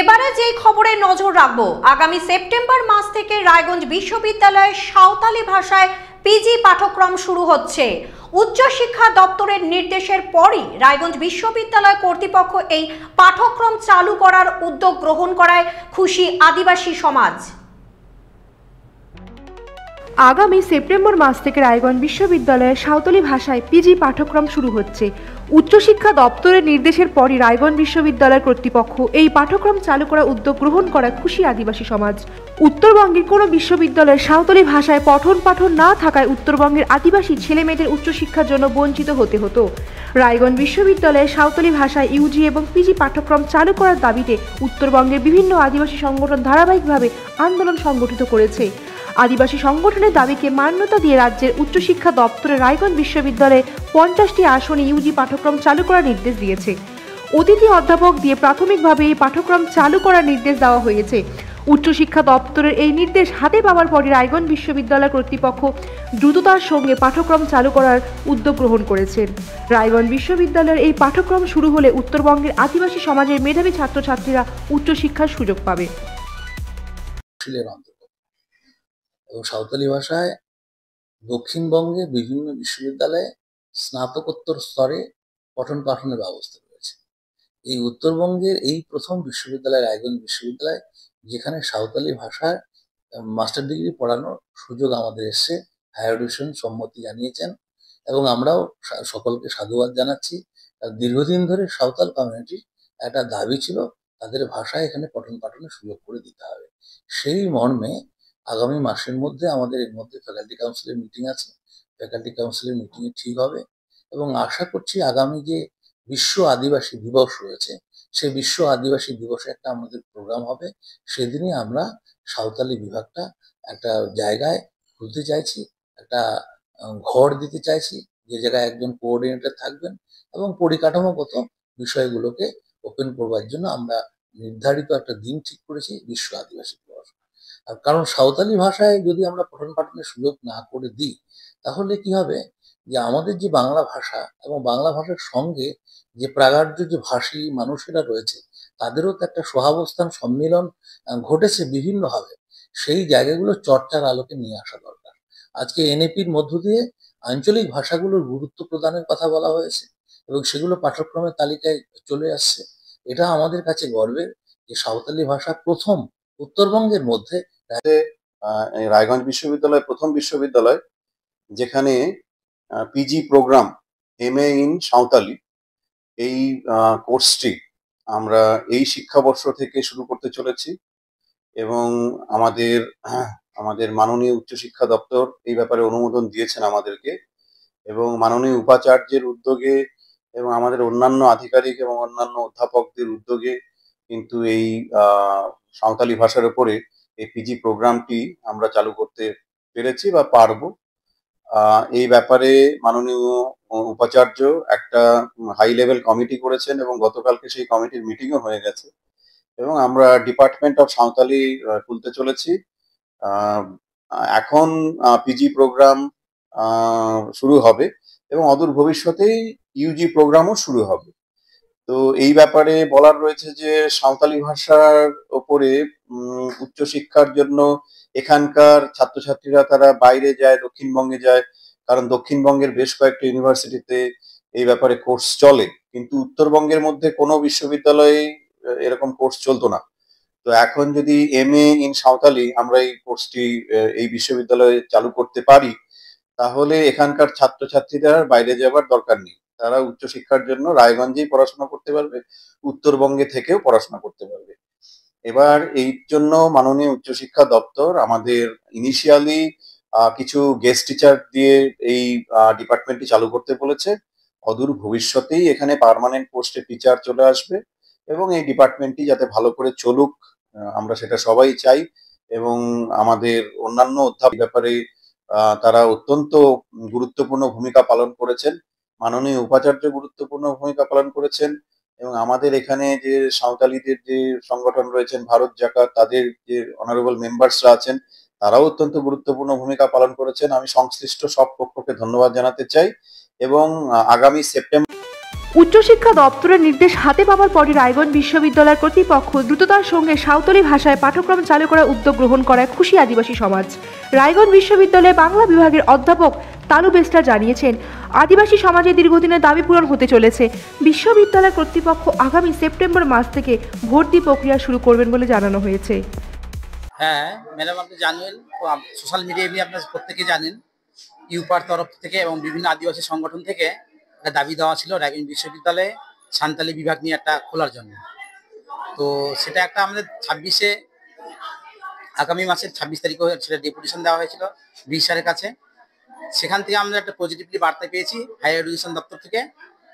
এবারে যেই খবরে নজর রাখবো, আগামী সেপ্টেম্বর মাস থেকে রায়গঞ্জ বিশ্ববিদ্যালয়ে সাঁওতালি ভাষায় পিজি পাঠ্যক্রম শুরু হচ্ছে। উচ্চশিক্ষা দপ্তরের নির্দেশের পরই রায়গঞ্জ বিশ্ববিদ্যালয় কর্তৃপক্ষ এই পাঠ্যক্রম চালু করার উদ্যোগ গ্রহণ করায় খুশি আদিবাসী সমাজ। আগামী সেপ্টেম্বর মাস থেকে রায়গঞ্জ বিশ্ববিদ্যালয়ে সাঁওতালি ভাষায় পিজি পাঠ্যক্রম শুরু হচ্ছে। উচ্চশিক্ষা দপ্তরের নির্দেশের পরই রায়গঞ্জ বিশ্ববিদ্যালয় কর্তৃপক্ষ এই পাঠ্যক্রম চালু করার উদ্যোগ গ্রহণ করায় খুশি আদিবাসী সমাজ। উত্তরবঙ্গের কোনো বিশ্ববিদ্যালয়ে সাঁওতালি ভাষায় পঠন পাঠন না থাকায় উত্তরবঙ্গের আদিবাসী ছেলেমেয়েদের উচ্চশিক্ষার জন্য বঞ্চিত হতে হতো। রায়গঞ্জ বিশ্ববিদ্যালয়ে সাঁওতালি ভাষায় ইউজি এবং পিজি পাঠ্যক্রম চালু করার দাবিতে উত্তরবঙ্গের বিভিন্ন আদিবাসী সংগঠন ধারাবাহিকভাবে আন্দোলন সংগঠিত করেছে। আদিবাসী সংগঠনের দাবিকে মান্যতা দিয়ে রাজ্যের উচ্চশিক্ষা দপ্তরে রায়গঞ্জ বিশ্ববিদ্যালয়ে 50টি আসনে ইউজি পাঠ্যক্রম চালু করার নির্দেশ দিয়েছে। অতিথি অধ্যাপক দিয়ে প্রাথমিকভাবে এই পাঠ্যক্রম চালু করার নির্দেশ দেওয়া হয়েছে। উচ্চশিক্ষা দপ্তরের এই নির্দেশ হাতে পাওয়ার পরই রায়গঞ্জ বিশ্ববিদ্যালয় কর্তৃপক্ষ দ্রুততার সঙ্গে পাঠ্যক্রম চালু করার উদ্যোগ গ্রহণ করেছেন। রায়গঞ্জ বিশ্ববিদ্যালয়ের এই পাঠ্যক্রম শুরু হলে উত্তরবঙ্গের আদিবাসী সমাজের মেধাবী ছাত্রছাত্রীরা উচ্চশিক্ষার সুযোগ পাবে। এবং সাঁওতালি ভাষায় দক্ষিণবঙ্গে বিভিন্ন বিশ্ববিদ্যালয়ে স্নাতকোত্তর স্তরে পঠন পাঠনের ব্যবস্থা রয়েছে। এই উত্তরবঙ্গের এই প্রথম বিশ্ববিদ্যালয় রায়গঞ্জ বিশ্ববিদ্যালয়, যেখানে সাঁওতালি ভাষার মাস্টার ডিগ্রি পড়ানোর সুযোগ আমাদের এসছে। হায়ার এডুকেশন সম্মতি জানিয়েছেন এবং আমরাও সকলকে সাধুবাদ জানাচ্ছি। দীর্ঘদিন ধরে সাঁওতাল কমিউনিটির একটা দাবি ছিল তাদের ভাষায় এখানে পঠন পাঠনের সুযোগ করে দিতে হবে। সেই মর্মে আগামী মাসের মধ্যে আমাদের এর মধ্যে ফ্যাকাল্টি কাউন্সিলের মিটিং আছে। ফ্যাকাল্টি কাউন্সিলের মিটিংয়ে ঠিক হবে এবং আশা করছি আগামী যে বিশ্ব আদিবাসী দিবস রয়েছে, সেই বিশ্ব আদিবাসী দিবসে একটা আমাদের প্রোগ্রাম হবে। সেদিনই আমরা সাঁওতালি বিভাগটা একটা জায়গায় খুলতে চাইছি, একটা ঘর দিতে চাইছি, যে জায়গায় একজন কোঅর্ডিনেটর থাকবেন এবং পরিকাঠামোগত বিষয়গুলোকে ওপেন করবার জন্য আমরা নির্ধারিত একটা দিন ঠিক করেছি, বিশ্ব আদিবাসী দিবস। কারণ সাঁওতালি ভাষায় যদি আমরা পঠন পাঠনের সুযোগ না করে দিই, তাহলে কি হবে যে আমাদের যে বাংলা ভাষা এবং বাংলা ভাষার সঙ্গে যে প্রাগার্য যে ভাষী মানুষেরা রয়েছে, তাদেরও তো একটা সহাবস্থান সম্মিলন ঘটেছে বিভিন্নভাবে। সেই জায়গাগুলো চর্চার আলোকে নিয়ে আসা দরকার। আজকে এনএপির মধ্য দিয়ে আঞ্চলিক ভাষাগুলোর গুরুত্ব প্রদানের কথা বলা হয়েছে এবং সেগুলো পাঠ্যক্রমের তালিকায় চলে আসছে। এটা আমাদের কাছে গর্বের যে সাঁওতালি ভাষা প্রথম উত্তরবঙ্গের মধ্যে রায়গঞ্জ বিশ্ববিদ্যালয় প্রথম বিশ্ববিদ্যালয় যেখানে PG programme MA in Santali এই কোর্সটি আমরা এই শিক্ষাবর্ষ থেকে শুরু করতে চলেছি এবং আমাদের মাননীয় উচ্চশিক্ষা দপ্তর এই ব্যাপারে অনুমোদন দিয়েছেন আমাদেরকে এবং মাননীয় উপাচার্যের উদ্যোগে এবং আমাদের অন্যান্য আধিকারিক এবং অন্যান্য অধ্যাপকদের উদ্যোগে কিন্তু এই সাঁওতালি ভাষার উপরে এই পিজি প্রোগ্রামটি আমরা চালু করতে পেরেছি বা পারবো। এই ব্যাপারে মাননীয় উপাচার্য একটা হাই লেভেল কমিটি করেছেন এবং গতকালকে সেই কমিটির মিটিংও হয়ে গেছে এবং আমরা ডিপার্টমেন্ট অফ সাঁওতালি খুলতে চলেছি। এখন পিজি প্রোগ্রাম শুরু হবে এবং অদূর ভবিষ্যতেই ইউজি প্রোগ্রামও শুরু হবে। তো এই ব্যাপারে বলার রয়েছে যে সাঁওতালি ভাষার ওপরে উচ্চশিক্ষার জন্য এখানকার ছাত্রছাত্রীরা তারা বাইরে যায়, দক্ষিণবঙ্গে যায়, কারণ দক্ষিণবঙ্গের বেশ কয়েকটি ইউনিভার্সিটিতে এই ব্যাপারে কোর্স চলে, কিন্তু উত্তরবঙ্গের মধ্যে কোনো বিশ্ববিদ্যালয়ে এরকম কোর্স চলতো না। তো এখন যদি এমএ ইন সাঁওতালি আমরা এই কোর্সটি এই বিশ্ববিদ্যালয়ে চালু করতে পারি, তাহলে এখানকার ছাত্রছাত্রীদের বাইরে যাবার দরকার নেই। তারা উচ্চশিক্ষার জন্য রায়গঞ্জেই পড়াশোনা করতে পারবে, উত্তরবঙ্গে থেকেও পড়াশোনা করতে পারবে। এবার এই জন্য মাননীয় উচ্চশিক্ষা দপ্তর আমাদের ইনিশিয়ালি কিছু গেস্ট টিচার দিয়ে এই ডিপার্টমেন্টটি চালু করতে বলেছে। অদূর ভবিষ্যতেই এখানে পার্মানেন্ট পোস্টে টিচার চলে আসবে এবং এই ডিপার্টমেন্টটি যাতে ভালো করে চলুক আমরা সেটা সবাই চাই এবং আমাদের অন্যান্য অধ্যাপক ব্যাপারে তারা অত্যন্ত গুরুত্বপূর্ণ ভূমিকা পালন করেছেন। মাননীয় উপাচার্য গুরুত্বপূর্ণ ভূমিকা পালন করেছেন এবং আমাদের এখানে যে সাঁওতালিদের যে সংগঠন রয়েছেন ভারত জাকাত, তাদের যে অনারেবল মেম্বার্সরা আছেন তারাও অত্যন্ত গুরুত্বপূর্ণ ভূমিকা পালন করেছেন। আমি সংশ্লিষ্ট সব পক্ষকে ধন্যবাদ জানাতে চাই এবং আগামী সেপ্টেম্বর উচ্চশিক্ষা দপ্তরের নির্দেশ হাতে পাওয়ার পরই রায়গঞ্জ বিশ্ববিদ্যালয় কর্তৃপক্ষ দ্রুততার সঙ্গে সাঁওতালি ভাষায় পাঠ্যক্রম চালু করার উদ্যোগ গ্রহণ করায় খুশি আদিবাসী সমাজ। রায়গঞ্জ বিশ্ববিদ্যালয়ে বাংলা বিভাগের অধ্যাপক তালু বেস্টার জানিয়েছেন, আদিবাসী সমাজের দীর্ঘদিনের দাবি পূরণ হতে চলেছে। বিশ্ববিদ্যালয় কর্তৃপক্ষ আগামী সেপ্টেম্বর মাস থেকে ভর্তি প্রক্রিয়া শুরু করবেন বলে জানানো হয়েছে। হ্যাঁ ম্যাডাম, আপনি জানেন, সোশ্যাল মিডিয়া এমনি আপনার প্রত্যেকে জানেন, ইউপার তরফ থেকে এবং বিভিন্ন আদিবাসী সংগঠন থেকে একটা দাবি দেওয়া ছিল রায়গঞ্জ বিশ্ববিদ্যালয়ে সাঁওতালি বিভাগ নিয়ে একটা খোলার জন্য। তো সেটা একটা আমাদের আগামী মাসের 26 তারিখে সেটা ডেপুটেশন দেওয়া হয়েছিল বি স্যারের কাছে। সেখান থেকে আমরা একটা পজিটিভলি বার্তা পেয়েছি হায়ার এডুকেশন দপ্তর থেকে,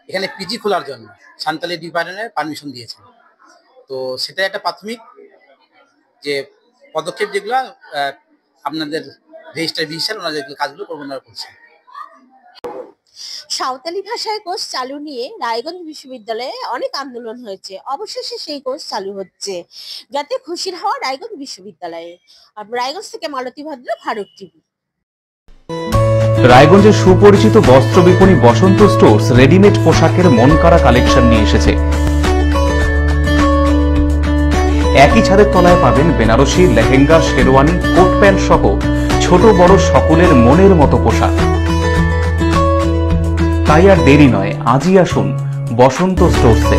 এখানে পিজি খোলার জন্য সাঁওতালি ডিপার্টমেন্টের পারমিশন দিয়েছে। তো সেটা একটা প্রাথমিক যে পদক্ষেপ, যেগুলো আপনাদের রেজিস্ট্রার বি স্যার ওনাদের কাজগুলো ওনারা করছে। সাঁওতালি ভাষায় কোর্স চালু নিয়ে রায়গঞ্জ বিশ্ববিদ্যালয়ে অনেক আন্দোলন হয়েছে, অবশেষে সেই কোর্স চালু হচ্ছে, যাতে খুশির হওয়া রায়গঞ্জ বিশ্ববিদ্যালয়ে। রায়গঞ্জ থেকে মালতী ভদ্র, ভারত টিভি। রায়গঞ্জের সুপরিচিত বস্ত্র বিপণী বসন্ত স্টোর্স রেডিমেড পোশাকের মনকাড়া কালেকশন নিয়ে এসেছে। একই ছাদের তলায় পাবেন বেনারসি, লেহেঙ্গা, শেরওয়ানি, কোট প্যান্ট সহ ছোট বড় সকলের মনের মতো পোশাক। তাই আর দেরি নয়, আজই আসুন বসন্ত স্টোরসে।